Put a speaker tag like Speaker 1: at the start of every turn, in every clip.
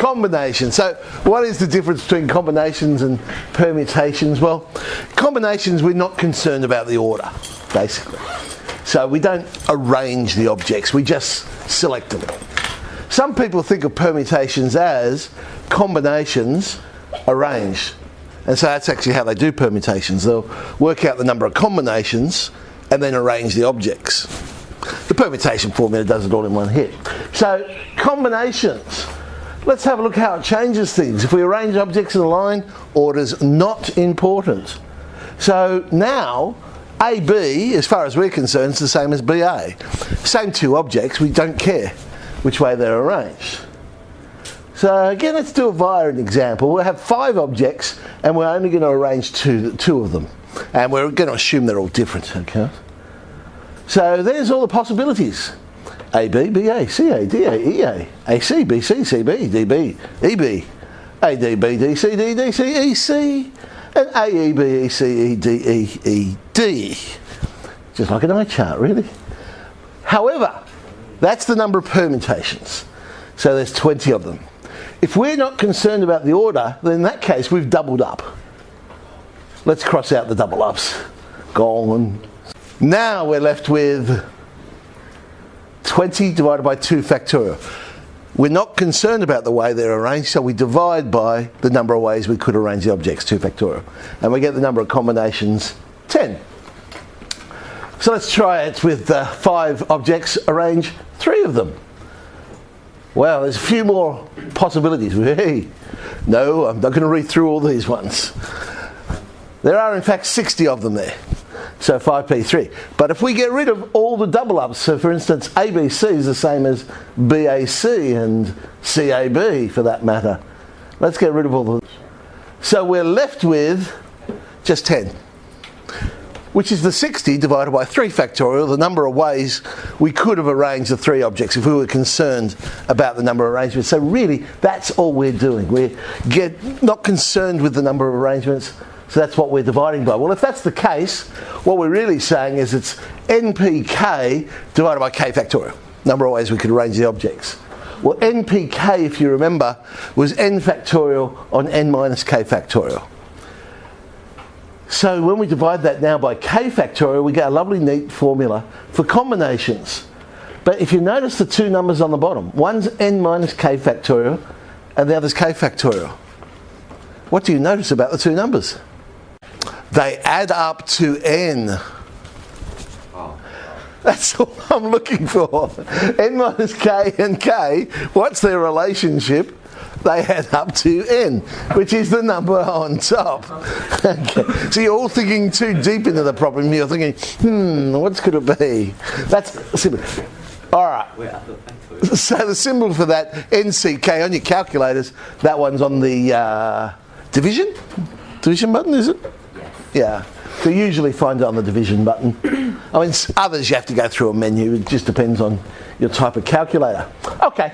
Speaker 1: combinations. So what is the difference between combinations and permutations? Well, combinations, we're not concerned about the order, basically. So we don't arrange the objects, we just select them. Some people think of permutations as combinations arranged. And so that's actually how they do permutations. They'll work out the number of combinations and then arrange the objects. The permutation formula does it all in one hit. So combinations. Let's have a look how it changes things. If we arrange objects in a line, order's not important. So now, AB, as far as we're concerned, is the same as BA. Same two objects, we don't care which way they're arranged. So again, let's do it via an example. We'll have 5 objects and we're only going to arrange two of them. And we're going to assume they're all different, okay? So there's all the possibilities. AB, BA, CA, DA, EA, AC, BC, CB, DB, EB, AD, BD, CD, DC, EC, and AE, BE, CE, DE, ED. Just like an eye chart, really. However, that's the number of permutations. So there's 20 of them. If we're not concerned about the order, then in that case we've doubled up. Let's cross out the double ups. Gone. Now we're left with 20 divided by 2 factorial. We're not concerned about the way they're arranged, so we divide by the number of ways we could arrange the objects, 2 factorial. And we get the number of combinations, 10. So let's try it with 5 objects, arrange 3 of them. Well, there's a few more possibilities. Hey, no, I'm not going to read through all these ones. There are in fact 60 of them there. So 5p3. But if we get rid of all the double ups, so for instance ABC is the same as BAC and CAB for that matter. Let's get rid of all the... So we're left with just 10. Which is the 60 divided by 3 factorial, the number of ways we could have arranged the 3 objects if we were concerned about the number of arrangements. So really, that's all we're doing. We're not concerned with the number of arrangements, so that's what we're dividing by. Well, if that's the case, what we're really saying is it's NPK divided by K factorial, number of ways we could arrange the objects. Well, NPK, if you remember, was N factorial on N minus K factorial. So when we divide that now by K factorial, we get a lovely neat formula for combinations. But if you notice the 2 numbers on the bottom, one's N minus K factorial and the other's K factorial. What do you notice about the 2 numbers? They add up to N. That's all I'm looking for. N minus K and K, what's their relationship? They add up to N, which is the number on top. Okay. So you're all thinking too deep into the problem. You're thinking, what could it be? That's simple. All right. So the symbol for that, NCK, on your calculators, that one's on the division button, is it? Yeah. So you usually find it on the division button. I mean, others you have to go through a menu. It just depends on your type of calculator. Okay.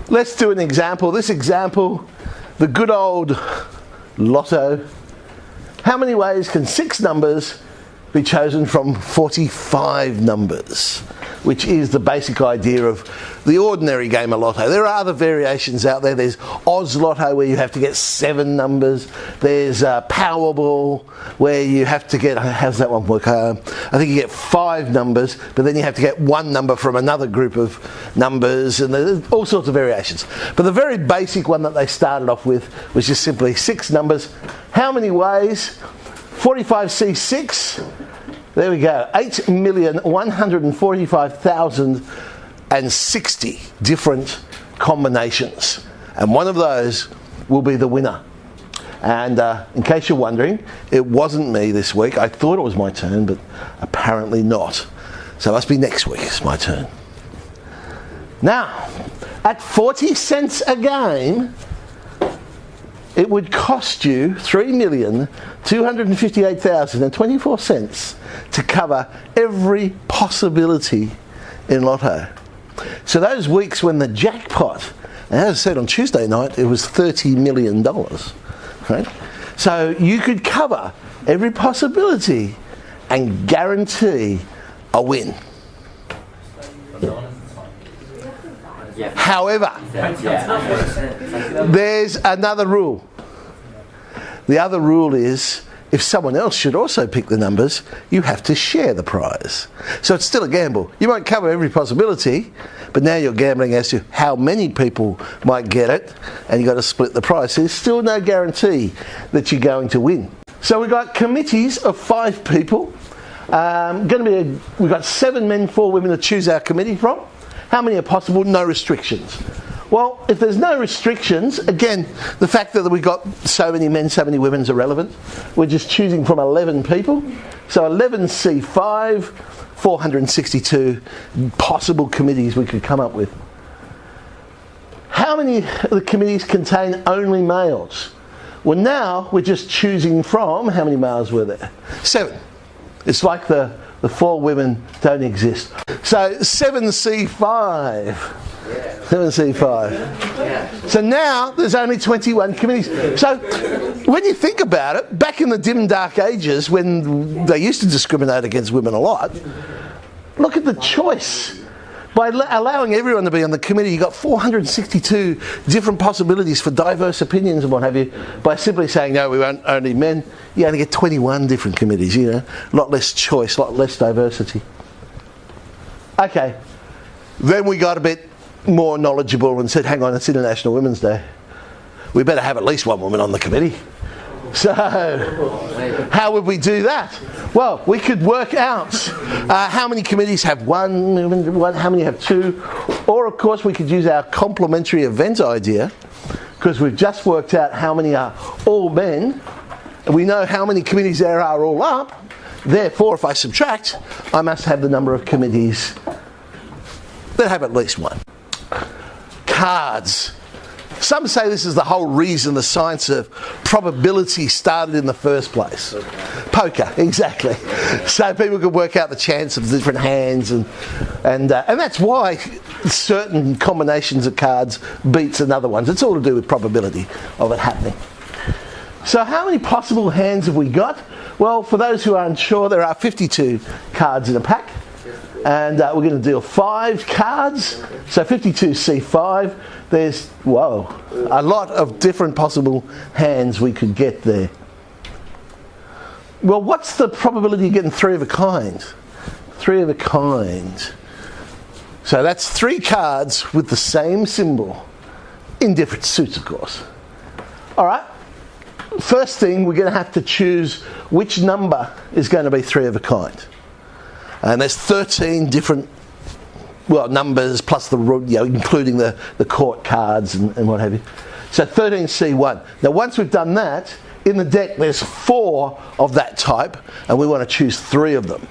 Speaker 1: Let's do an example. This example, the good old Lotto. How many ways can 6 numbers be chosen from 45 numbers? Which is the basic idea of the ordinary game of Lotto. There are other variations out there. There's Oz Lotto where you have to get 7 numbers. There's Powerball where you have to get, how's that one work? I think you get 5 numbers, but then you have to get 1 number from another group of numbers, and there's all sorts of variations. But the very basic one that they started off with was just simply 6 numbers. How many ways? 45C6. There we go, 8,145,060 different combinations. And one of those will be the winner. And in case you're wondering, it wasn't me this week. I thought it was my turn, but apparently not. So it must be next week it's my turn. Now, at 40 cents a game, it would cost you $3,258,024 to cover every possibility in Lotto. So those weeks when the jackpot, and as I said on Tuesday night, it was $30 million. Right? So you could cover every possibility and guarantee a win. There's another rule. The other rule is, if someone else should also pick the numbers, you have to share the prize. So it's still a gamble. You won't cover every possibility, but now you're gambling as to how many people might get it, and you've got to split the prize. So there's still no guarantee that you're going to win. So we've got committees of 5 people. We've got 7 men, 4 women to choose our committee from. How many are possible? No restrictions. Well, if there's no restrictions, again, the fact that we've got so many men, so many women is irrelevant. We're just choosing from 11 people. So 11C5, 462 possible committees we could come up with. How many of the committees contain only males? Well, now we're just choosing from, how many males were there? 7. It's like the 4 women don't exist. So 7C5. 7C5. So now there's only 21 committees. So when you think about it, back in the dim dark ages when they used to discriminate against women a lot, look at the choice. By allowing everyone to be on the committee, you got 462 different possibilities for diverse opinions and what have you. By simply saying, no, we want only men, you only get 21 different committees, you know. A lot less choice, a lot less diversity. Okay. Then we got a bit more knowledgeable and said, hang on, it's International Women's Day. We better have at least one woman on the committee. So, how would we do that? Well, we could work out how many committees have one woman, how many have 2, or of course we could use our complementary event idea, because we've just worked out how many are all men, and we know how many committees there are all up. Therefore, if I subtract, I must have the number of committees that have at least one. Cards. Some say this is the whole reason the science of probability started in the first place. Poker, exactly. So people could work out the chance of the different hands, and that's why certain combinations of cards beats another ones. It's all to do with probability of it happening. So how many possible hands have we got? Well, for those who are unsure, there are 52 cards in a pack. And we're going to deal 5 cards. So 52C5. There's, whoa, a lot of different possible hands we could get there. Well, what's the probability of getting 3 of a kind? 3 of a kind. So that's 3 cards with the same symbol in different suits, of course. All right. First thing, we're going to have to choose which number is going to be 3 of a kind. And there's 13 different, numbers plus the, including the court cards and what have you. So 13C1. Now once we've done that, in the deck there's 4 of that type, and we want to choose 3 of them.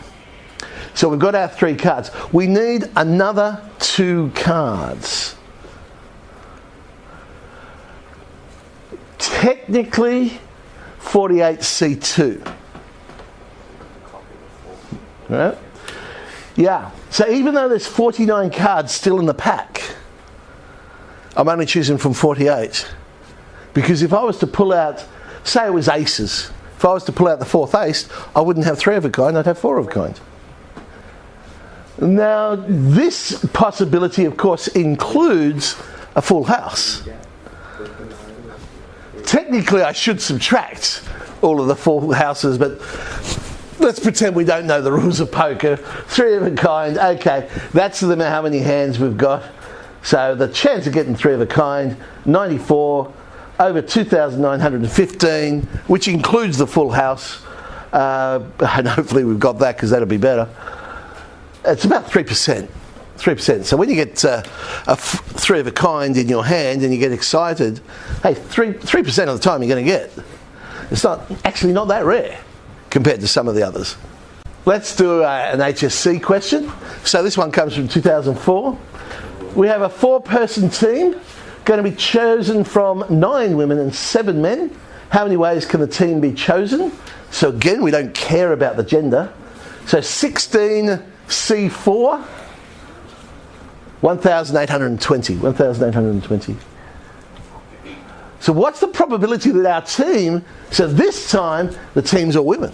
Speaker 1: So we've got our 3 cards. We need another 2 cards. Technically, 48C2. Right? Yeah, so even though there's 49 cards still in the pack, I'm only choosing from 48. Because if I was to pull out, say it was aces, if I was to pull out the 4th ace, I wouldn't have 3 of a kind, I'd have 4 of a kind. Now, this possibility, of course, includes a full house. Technically, I should subtract all of the full houses, but let's pretend we don't know the rules of poker. 3 of a kind, okay, that's how many hands we've got. So the chance of getting 3 of a kind, 94 over 2,915, which includes the full house. And hopefully we've got that, because that'll be better. It's about 3%. 3%. So when you get 3 of a kind in your hand and you get excited, hey, 3% of the time you're going to get. It's not that rare compared to some of the others. Let's do an HSC question. So this one comes from 2004. We have a 4-person team going to be chosen from 9 women and 7 men. How many ways can the team be chosen? So again, we don't care about the gender. So 16C4, 1,820. 1,820. So what's the probability that our team, so this time the team's all women?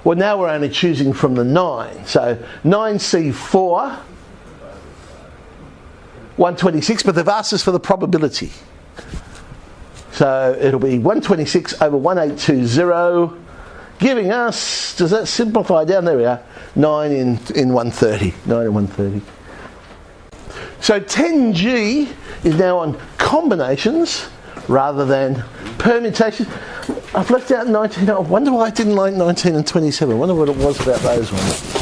Speaker 1: Well, now we're only choosing from the 9. So 9C4, 126, but they've asked us for the probability. So it'll be 126 over 1820, giving us, does that simplify down? There we are, 9 in 130. 9 in 130. So 10G is now on combinations rather than permutations. I've left out 19. I wonder why I didn't like 19 and 27. I wonder what it was about those ones.